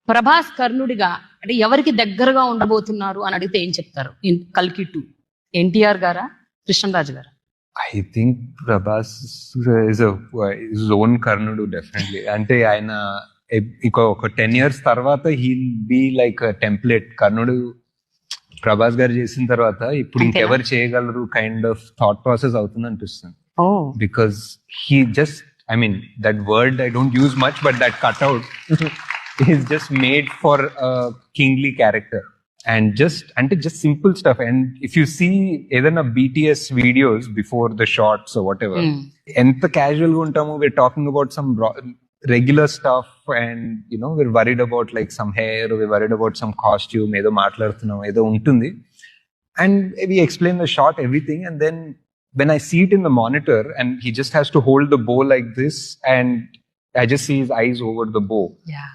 ప్రభాస్ కర్ణుడిగా అంటే ఎవరికి దగ్గరగా ఉండబోతున్నారు అని అడిగితే ఏం చెప్తారు? కల్కి 2 ఎన్టీఆర్ గారా, కృష్ణరాజు గారా? I think Prabhas is his own Karnudu, definitely. అంటే ఆయన ఒక 10 years తర్వాత he'll be like a template. కర్ణుడు ప్రభాస్ గారు చేసిన తర్వాత ఇప్పుడు ఇంకెవరు చేయగలరు కైండ్ ఆఫ్ థాట్ ప్రాసెస్ అవుతుంది అనిపిస్తుంది. Because he just, I mean, that word I don't use much, but that cutout is just made for a kingly character. And just simple stuff. And if you see ఏదైనా BTS videos before the shots or whatever, ఎంత casual గా ఉంటాము, we're talking about some regular stuff, and you know, we're worried about like some hair, or we're worried about some costume, ఏదో మాట్లాడుతున్నాం, ఏదో ఉంటుంది, and we explain the shot, everything, and then when I see it in the monitor and he just has to hold the bow like this, and I just see his eyes over the bow. Yeah.